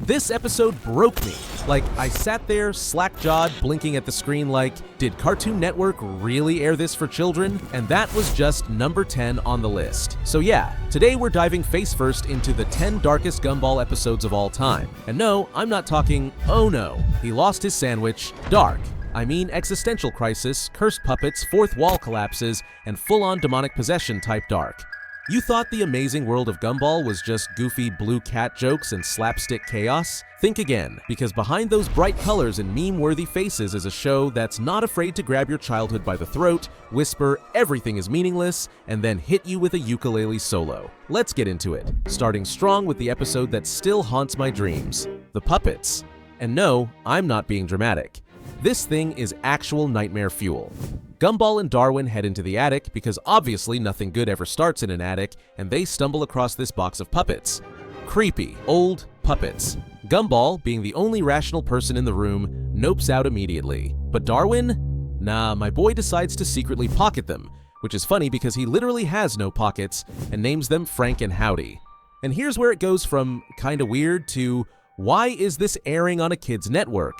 This episode broke me. Like, I sat there, slack-jawed, blinking at the screen like, did Cartoon Network really air this for children? And that was just number 10 on the list. So yeah, today we're diving face first into the 10 darkest Gumball episodes of all time. And no, I'm not talking, oh no, he lost his sandwich, dark. I mean existential crisis, cursed puppets, fourth wall collapses, and full-on demonic possession type dark. You thought the Amazing World of Gumball was just goofy blue cat jokes and slapstick chaos? Think again, because behind those bright colors and meme-worthy faces is a show that's not afraid to grab your childhood by the throat, whisper everything is meaningless, and then hit you with a ukulele solo. Let's get into it, starting strong with the episode that still haunts my dreams, the puppets. And no, I'm not being dramatic. This thing is actual nightmare fuel. Gumball and Darwin head into the attic because obviously nothing good ever starts in an attic, and they stumble across this box of puppets. Creepy, old puppets. Gumball, being the only rational person in the room, nopes out immediately. But Darwin? Nah, my boy decides to secretly pocket them, which is funny because he literally has no pockets and names them Frank and Howdy. And here's where it goes from kinda weird to, why is this airing on a kid's network?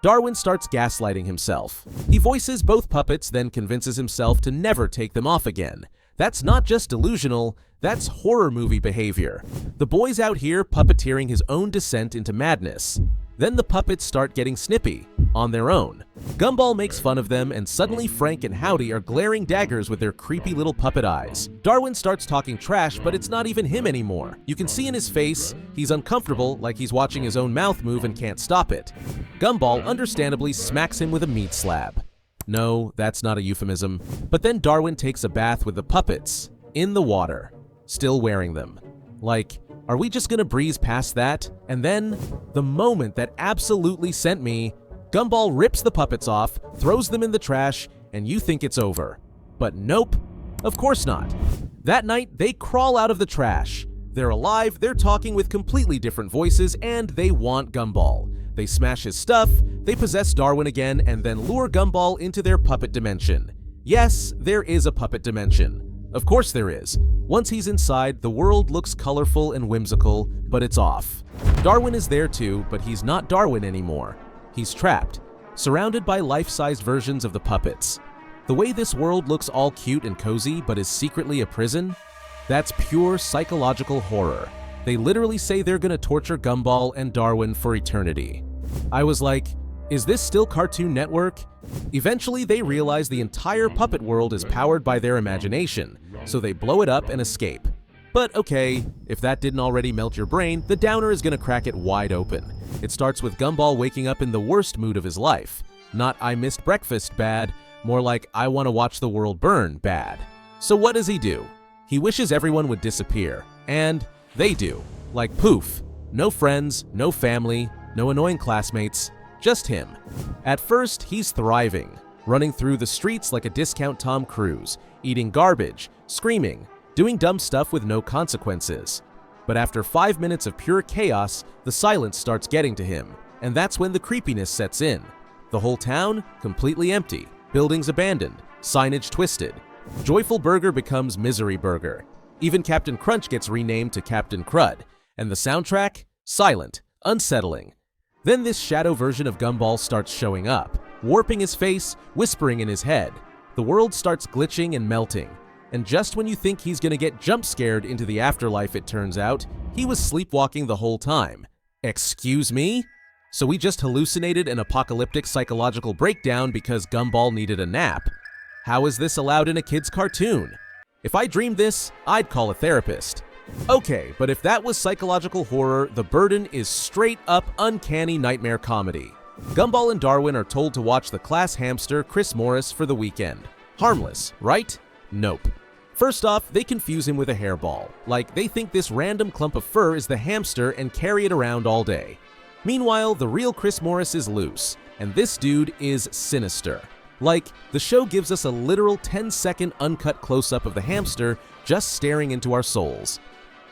Darwin starts gaslighting himself. He voices both puppets, then convinces himself to never take them off again. That's not just delusional, that's horror movie behavior. The boy's out here puppeteering his own descent into madness. Then the puppets start getting snippy, on their own. Gumball makes fun of them, and suddenly Frank and Howdy are glaring daggers with their creepy little puppet eyes. Darwin starts talking trash, but it's not even him anymore. You can see in his face, he's uncomfortable, like he's watching his own mouth move and can't stop it. Gumball understandably smacks him with a meat slab. No, that's not a euphemism. But then Darwin takes a bath with the puppets, in the water, still wearing them. Like, are we just gonna breeze past that? And then, the moment that absolutely sent me, Gumball rips the puppets off, throws them in the trash, and you think it's over. But nope, of course not. That night, they crawl out of the trash. They're alive, they're talking with completely different voices, and they want Gumball. They smash his stuff, they possess Darwin again, and then lure Gumball into their puppet dimension. Yes, there is a puppet dimension. Of course there is. Once he's inside, the world looks colorful and whimsical, but it's off. Darwin is there too, but he's not Darwin anymore. He's trapped, surrounded by life-sized versions of the puppets. The way this world looks all cute and cozy, but is secretly a prison, that's pure psychological horror. They literally say they're gonna torture Gumball and Darwin for eternity. I was like, is this still Cartoon Network? Eventually, they realize the entire puppet world is powered by their imagination, so they blow it up and escape. But okay, if that didn't already melt your brain, the downer is gonna crack it wide open. It starts with Gumball waking up in the worst mood of his life. Not I missed breakfast bad, more like I want to watch the world burn bad. So what does he do? He wishes everyone would disappear, and they do. Like poof, no friends, no family, no annoying classmates, just him. At first, he's thriving, running through the streets like a discount Tom Cruise, eating garbage, screaming, doing dumb stuff with no consequences. But after 5 minutes of pure chaos, the silence starts getting to him, and that's when the creepiness sets in. The whole town, completely empty, buildings abandoned, signage twisted. Joyful Burger becomes Misery Burger. Even Captain Crunch gets renamed to Captain Crud, and the soundtrack? Silent, unsettling. Then this shadow version of Gumball starts showing up, warping his face, whispering in his head. The world starts glitching and melting. And just when you think he's gonna get jump scared into the afterlife, it turns out, he was sleepwalking the whole time. Excuse me? So we just hallucinated an apocalyptic psychological breakdown because Gumball needed a nap. How is this allowed in a kid's cartoon? If I dreamed this, I'd call a therapist. Okay, but if that was psychological horror, the burden is straight up uncanny nightmare comedy. Gumball and Darwin are told to watch the class hamster Chris Morris for the weekend. Harmless, right? Nope. First off, they confuse him with a hairball. Like, they think this random clump of fur is the hamster and carry it around all day. Meanwhile, the real Chris Morris is loose, and this dude is sinister. Like, the show gives us a literal 10-second uncut close-up of the hamster just staring into our souls.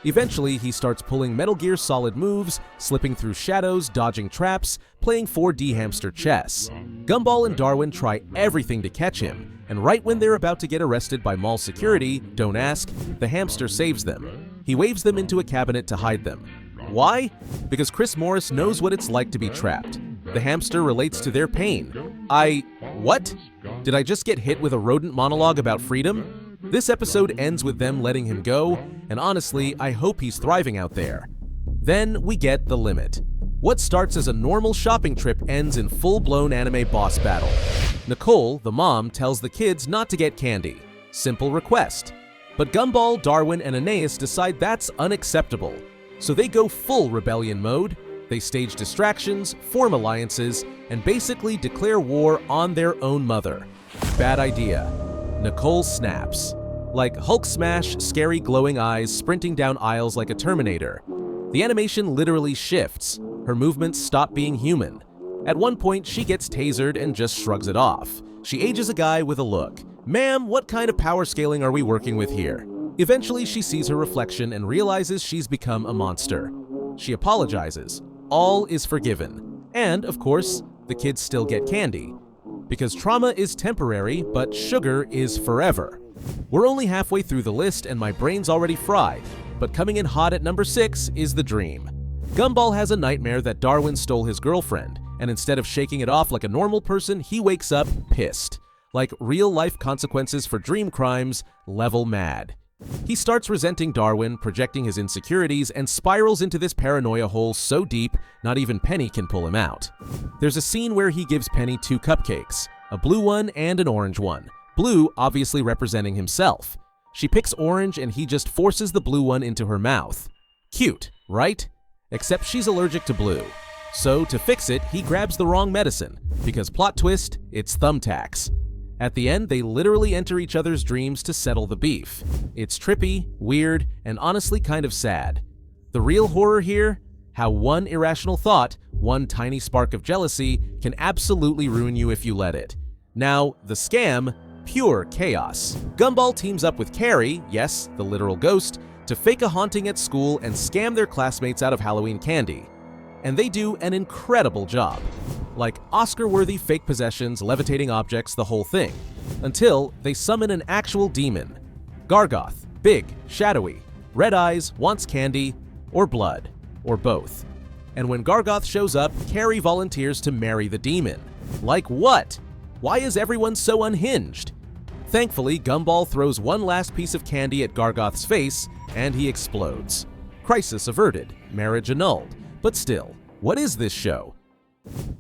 Eventually, he starts pulling Metal Gear Solid moves, slipping through shadows, dodging traps, playing 4D hamster chess. Gumball and Darwin try everything to catch him, and right when they're about to get arrested by mall security, don't ask, the hamster saves them. He waves them into a cabinet to hide them. Why? Because Chris Morris knows what it's like to be trapped. The hamster relates to their pain. What? Did I just get hit with a rodent monologue about freedom? This episode ends with them letting him go, and honestly, I hope he's thriving out there. Then we get the limit. What starts as a normal shopping trip ends in full-blown anime boss battle. Nicole, the mom, tells the kids not to get candy. Simple request. But Gumball, Darwin, and Aeneas decide that's unacceptable. So they go full rebellion mode. They stage distractions, form alliances, and basically declare war on their own mother. Bad idea. Nicole snaps. Like Hulk smash, scary glowing eyes sprinting down aisles like a Terminator. The animation literally shifts. Her movements stop being human. At one point, she gets tasered and just shrugs it off. She ages a guy with a look. Ma'am, what kind of power scaling are we working with here? Eventually, she sees her reflection and realizes she's become a monster. She apologizes. All is forgiven. And, of course, the kids still get candy. Because trauma is temporary, but sugar is forever. We're only halfway through the list and my brain's already fried. But coming in hot at number 6 is the dream. Gumball has a nightmare that Darwin stole his girlfriend, and instead of shaking it off like a normal person, he wakes up pissed. Like real-life consequences for dream crimes, level mad. He starts resenting Darwin, projecting his insecurities, and spirals into this paranoia hole so deep, not even Penny can pull him out. There's a scene where he gives Penny 2 cupcakes, a blue one and an orange one, blue obviously representing himself. She picks orange and he just forces the blue one into her mouth. Cute, right? Except she's allergic to blue. So to fix it, he grabs the wrong medicine, because plot twist, it's thumbtacks. At the end, they literally enter each other's dreams to settle the beef. It's trippy, weird, and honestly kind of sad. The real horror here? How one irrational thought, one tiny spark of jealousy, can absolutely ruin you if you let it. Now, the scam, pure chaos. Gumball teams up with Carrie, yes, the literal ghost, to fake a haunting at school and scam their classmates out of Halloween candy. And they do an incredible job. Like Oscar-worthy fake possessions, levitating objects, the whole thing. Until they summon an actual demon. Gargoth, big, shadowy, red eyes, wants candy, or blood, or both. And when Gargoth shows up, Carrie volunteers to marry the demon. Like what? Why is everyone so unhinged? Thankfully, Gumball throws one last piece of candy at Gargoth's face, and he explodes. Crisis averted, marriage annulled. But still, what is this show?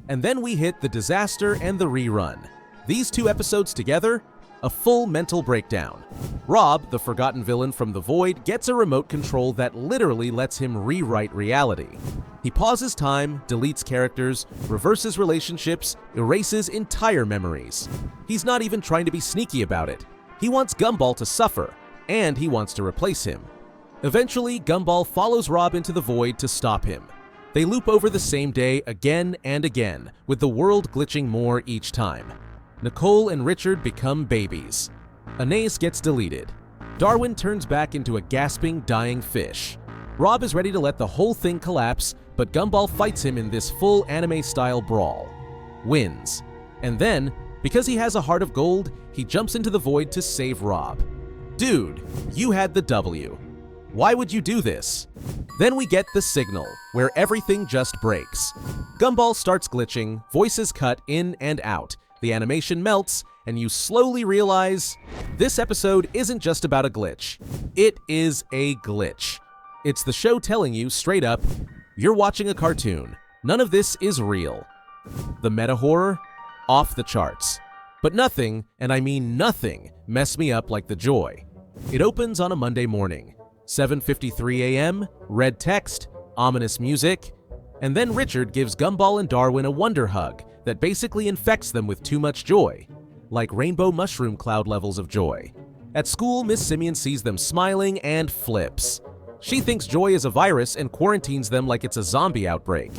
And then we hit the disaster and the rerun. These 2 episodes together, a full mental breakdown. Rob, the forgotten villain from The Void, gets a remote control that literally lets him rewrite reality. He pauses time, deletes characters, reverses relationships, erases entire memories. He's not even trying to be sneaky about it. He wants Gumball to suffer, and he wants to replace him. Eventually, Gumball follows Rob into the Void to stop him. They loop over the same day again and again, with the world glitching more each time. Nicole and Richard become babies. Aeneas gets deleted. Darwin turns back into a gasping, dying fish. Rob is ready to let the whole thing collapse, but Gumball fights him in this full anime-style brawl. Wins. And then, because he has a heart of gold, he jumps into the Void to save Rob. Dude, you had the W. Why would you do this? Then we get the signal, where everything just breaks. Gumball starts glitching, voices cut in and out, the animation melts, and you slowly realize this episode isn't just about a glitch. It is a glitch. It's the show telling you straight up, you're watching a cartoon. None of this is real. The meta horror? Off the charts. But nothing, and I mean nothing, messed me up like the joy. It opens on a Monday morning. 7:53 a.m., red text, ominous music, and then Richard gives Gumball and Darwin a wonder hug that basically infects them with too much joy, like rainbow mushroom cloud levels of joy. At school, Miss Simeon sees them smiling and flips. She thinks joy is a virus and quarantines them like it's a zombie outbreak.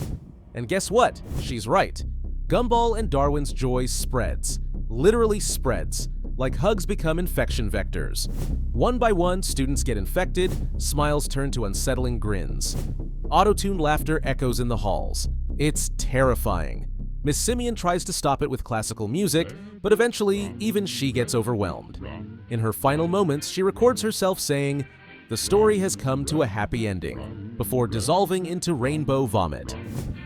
And guess what? She's right. Gumball and Darwin's joy spreads, literally spreads, like hugs become infection vectors. One by one, students get infected, smiles turn to unsettling grins. Auto-tuned laughter echoes in the halls. It's terrifying. Miss Simeon tries to stop it with classical music, but eventually, even she gets overwhelmed. In her final moments, she records herself saying, "The story has come to a happy ending." before dissolving into rainbow vomit.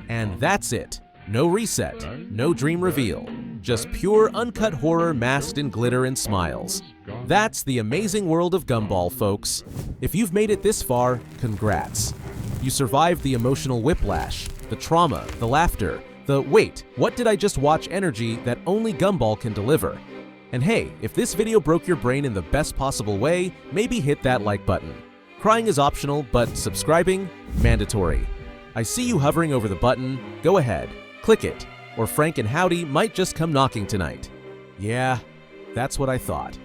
And that's it. No reset, no dream reveal, just pure uncut horror masked in glitter and smiles. That's the amazing world of Gumball, folks. If you've made it this far, congrats. You survived the emotional whiplash, the trauma, the laughter, the wait, what did I just watch energy that only Gumball can deliver. And hey, if this video broke your brain in the best possible way, maybe hit that like button. Crying is optional, but subscribing, mandatory. I see you hovering over the button, go ahead, click it, or Frank and Howdy might just come knocking tonight. Yeah, that's what I thought.